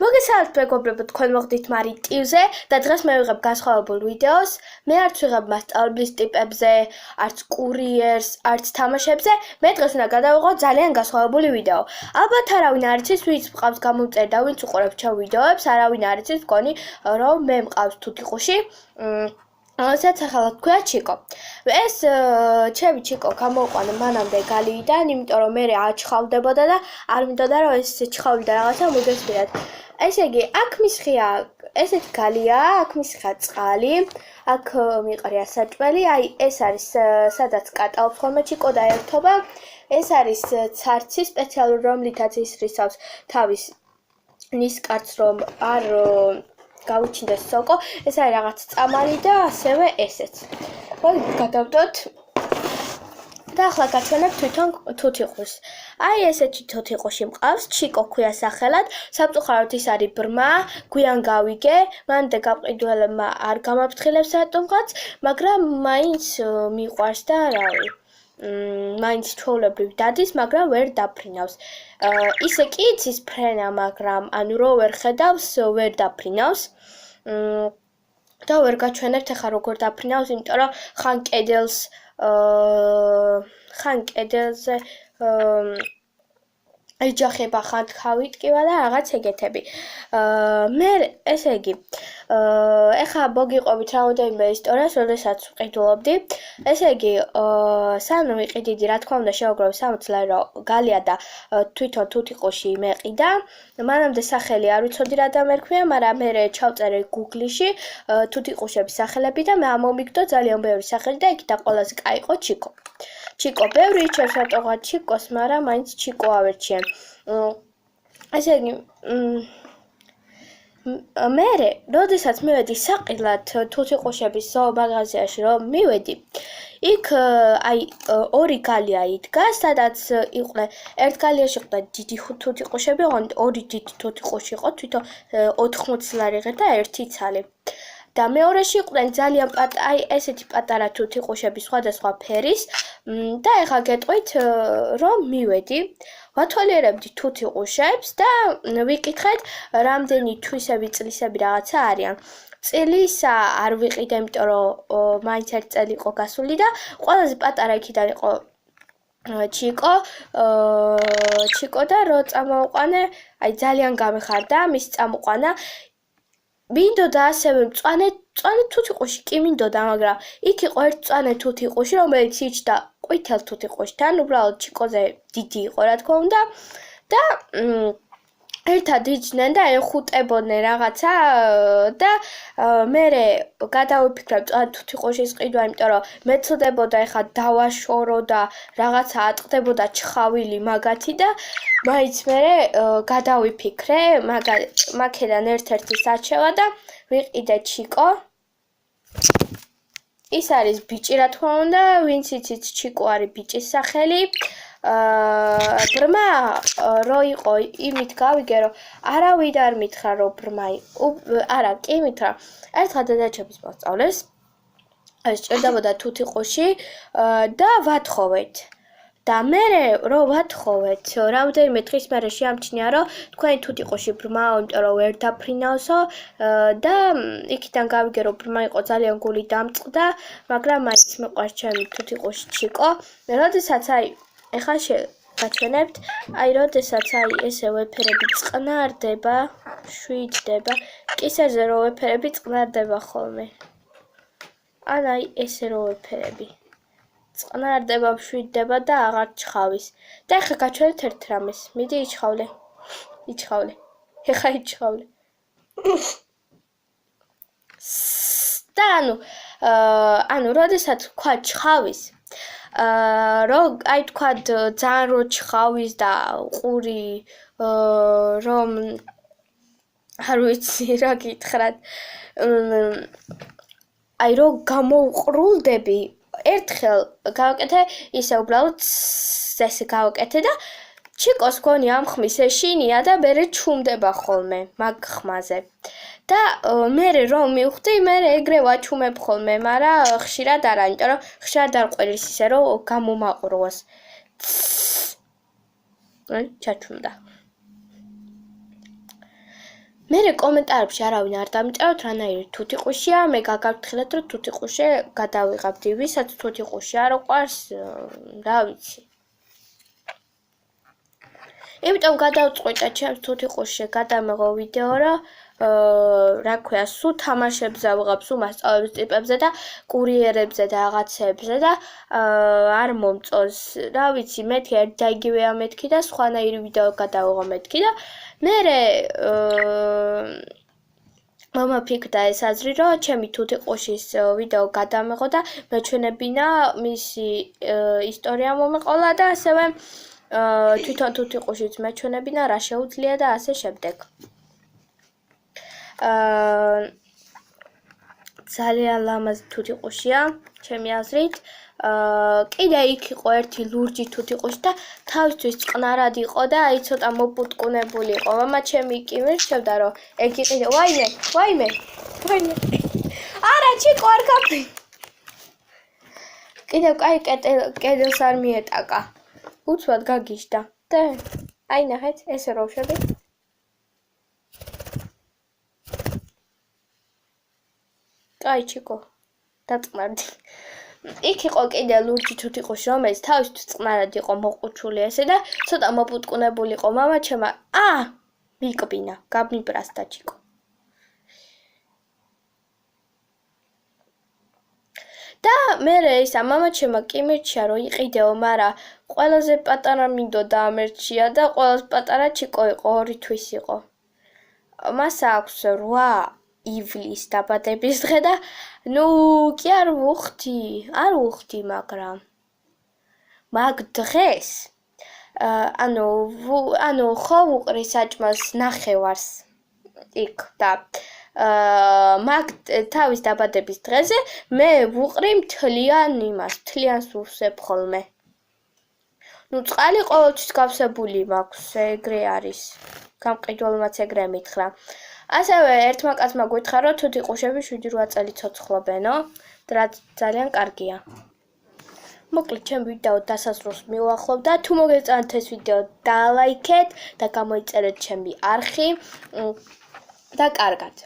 მოგესალმებით მეგობრებო, თქვენ მოხდით მარიტივზე და დღეს მე ვიღებ განსხვავებულ ვიდეოს. მე არც ვიღებ მასწავლებლის ტიპებზე, არც კურიერს, არც თამაშებზე. მე დღეს უნდა გადავიღო ძალიან განსხვავებული ვიდეო. ალბათ არავინ არ იცის, ვინც მყავს გამომწერი და ვინც უყურებს ჩემ ვიდეოებს, არავინ არ იცის, მგონი რომ მე მყავს თუთიყუში. რომელსაც სახელად ქვია ჩიკო. ეს ჩემი ჩიკო გამოვყვანა მანამდე გალიიდან, იმიტომ რომ მე აჩხავდებოდა და არ მინდოდა რომ ეს ჩხავი და რაღაცა მოგესწრათ. ესე იგი, აქ მისხია ესეთი გალია, აქ მისხია წყალი, აქ მიყრია საჭმელი, აი ეს არის სადაც კატაობს ხოლმე ჩიკო და ერთობა. ეს არის ცარცი სპეციალური, რომლითაც ის რისავს თავის ნისკარტს, რომ არ გავუჩინდეს სოკო. ეს არის რაღაც წამალი და ასევე ესეც. მოდით გადავდოთ და ახლა გაჩვენებ თვითონ თუთიყუს. აი ესეთი თუთიყუში მყავს, ჩიკო ქვია სახელად. სამწუხაროდ ის არის ბრმა, გვიან გავიგე, მანამდე გაყიდველებმა არ გამაფრთხილებს რატომღაც, მაგრამ მაინც მიყვარს და რავი. მაინც ჩვეულებრივ დადის, მაგრამ ვერ დაფრინავს. ისე კი იცის ფრენა, მაგრამ ანუ რო ვერ ხედავს, ვერ დაფრინავს. და ვერ გაჩვენებთ ახლა როგორ დაფრინავს, იმიტომ რომ ხან კედელზე ეჯახება, ხან თავიტკივა და რაღაც ეგეთები. მე ესე იგი, ეხლა მოგიყვებით რაოდენიმე ისტორიას, როდესაც ვყიდულობდი. ესე იგი, სანამ ვიყიდიდი, რა თქმა უნდა, შევაგროვე 60 ლარი გალია და თვითონ თუთიყუში მეყიდა. მანამდე სახელი არ ვიცოდი რა დამერქვია, მაგრამ მე ჩავწერე Google-ში თუთიყუშების სახელები და მე ამომიგდო ძალიან ბევრი სახელი და იქიდან ყველაზე კაი იყო ჩიკო. ჩიკო ბევრი იჩევს რატოღა ჩიკოს, მაგრამ მაინც ჩიკო ავერჩიე. ესე იგი, მე როდესაც მივედი საყიდლად თუთიყუშების ზოომაღაზიაში რომ მივედი, იქ აი ორი გალია იდგა, სადაც იყვნენ ერთ გალიაში იყო დიდი თუთიყუშები, ორი დიდი თუთიყუში იყო, თვითონ 80 ლარი ღირ და ერთი ცალი. და მეორეში იყვნენ ძალიან აი ესეთი პატარა თუთიყუშები სხვადასხვა ფერის და ეხლა გეტყვით რომ მივედი, ვათვალიერებდი თუთიყუშებს და ვიკითხეთ რამდენი თვისები წლისები რაღაცა არიან. წელისა არ ვიყიდე, იმიტომ რომ მაინც ერთ წელი იყო გასული და ყველაზე პატარა იქიდან იყო ჩიკო და რო წამოვყვანე, აი ძალიან გამეხარდა მის წამოყვანა. მინდოდა ასევე მწვანე თუთიყუში კი მინდოდა, მაგრამ იქ იყო ერთ მწვანე თუთიყუში, რომელიც იჯდა ყვითელ თუთიყუშთან, უბრალოდ ჩიკოზე დიდი იყო, რა თქმა უნდა და ერთად იჯდნენ და ეხუტებოდნენ რაღაცა და მე გადავიფიქრე მწვანე თუთიყუშის ყიდვა, იმიტომ რომ მეცოდებოდა ეხლა დავაშორო და რაღაცა ატყდებოდა ჩხავილი მაგათი და მაინც მე გადავიფიქრე, მაგედან ერთ-ერთი საჩევა და ვიყიდე ჩიკო. ის არის ბიჭი, რა თქმა უნდა, ვინც იცით ჩიკო არის ბიჭის სახელი. ბრმა რო იყო, იმით გავიგე, რომ არავინ არ მითხრა, რომ ბრმა არა, კი მითხრა. ერთხელ დედაჩემის მოსწავლეს სჭირდებოდა თუთიყუში და ვათხოვეთ. და მე რო ვათხოვეთ, რამდენიმე დღის მერე შეამჩნია, რომ თქვენი თუთიყუში ბრმაო, იმიტომ რომ ვერ დაფრინავსო და იქიდან გავიგე, რომ ბრმა იყო ძალიან გული დამწყდა, მაგრამ მაინც მიყვარს ჩემი თუთიყუში ჩიკო. როდესაც აი ეხლა გაჩვენებთ, აი როდესაც აი ესე ვეფერები წყნარდება, შვიდდება, კისერზე რო ვეფერები წყნარდება ხოლმე. ან აი ესე რო ვეფერები წყნარდება, შვიდდება და აღარ ჩხავის. და ეხლა გაჩვენეთ ერთ რამეს. მიდი იჩხავლე. ეხლა იჩხავლე. და ანუ როდესაც ვქვა ჩხავის, აი თქვა ძალიან რო ჩხავის და ყური რომ არ ვიცი რა გითხრათ. აი რო გამოვყრულდები, ერთხელ გავაკეთე ისე უბრალოდ ესე გავაკეთე და ჩიკოს გონი ამ ხმის ეშინია და მერე ჩუმდება ხოლმე მაგ ხმაზე. და მე რომ მივხვდი, მე ეგრე ვაჩუმებ ხოლმე, მაგრამ ხშირად არა, იმიტომ რომ ხშირად არ ყვირის ისე რომ გამომაყროს. ჩაჩუმდა. მე კომენტარებში არავინ არ დამწეროთ რანაირი თუთიყუშია, მე გაგაგთხილეთ რომ თუთიყუში გადავიღებდი, ვისაც თუთიყუში არ უყვარს, რა ვიცი. იმიტომ გადავწყვიტე ჩემს თუთიყუშში გადამეღო ვიდეო რა რა ქვია, სულ თამაშებზე ვიღებ, სულ მასწავლების ტიპებზე და კურიერებზე და რაღაცებზე და არ მომწონს. რა ვიცი, მეთქი ერთ და იგივეა მეთქი და სხვანაირი ვიდეო გადავიღო მეთქი და მერე მომაფიქრდა ეს აზრი, რომ ჩემი თუთიყუშის ვიდეო გადამეღო და მეჩვენებინა მისი ისტორია მომეყოლა და ასევე თვითონ თუთიყუშიც მეჩვენებინა რა შეუძლია და ასე შემდეგ. ძალიან ლამაზი თუთიყუშია, ჩემი აზრით. კიდე იქ იყო ერთი ლურჯი თუთიყუში და თავისთვის წყნარად იყო და აი ცოტა მოპუტკუნებული იყო. მამა ჩემი კი მირჩევდა რომ ეგ იყიდე, ვაიმე. არა, ჩიკო არ გაფრი. კიდევ კაი კედელს არ მიეტაკა. უცბად გაგიშდა. და აი ნახეთ, ესე როვშები. კაი ჩიკო, დაწყნარდი. იქ იყო კიდე ლურჯი თუთიყუში, რომელიც თავისთვის წყნარად იყო მოყუჩული ესე და ცოტა მოპუტკუნებული იყო. მამა ჩემა, მიკბინა, გამიბრასდა ჩიკო. და მერე ისა მამა ჩემა კი მირჩია რომ იყიდეო, მაგრამ ყველაზე პატარა მინდოდა ამერჩია და ყველაზე პატარა ჩიკო იყო, 2 თვის იყო. მას აქვს 8 ივლის დაბადების დღე და ნუ კი არ ვუხდი, მაგრამ მაგ დღეს ანუ ხო ვუყრი საჭმელს ნახევარს იქ და მაგ თავის დაბადების დღეზე მე ვუყრი მთლიანს ვუსებ ხოლმე. ნუ წყალი ყოველთვის გავსებული მაქვს, ეგრე არის. გამყიდველმაც ეგრე მითხრა. ასევე ერთმა კაცმა გითხრა რომ თუთიყუშები 7-8 წელი ცოცხლობენო, რაც ძალიან კარგია. მოკლედ ჩემ ვიდეო დასასრულს მივახლოვ და თუ მოგეწონათ ეს ვიდეო დალაიქეთ და გამოიწერეთ ჩემი არხი და კარგად.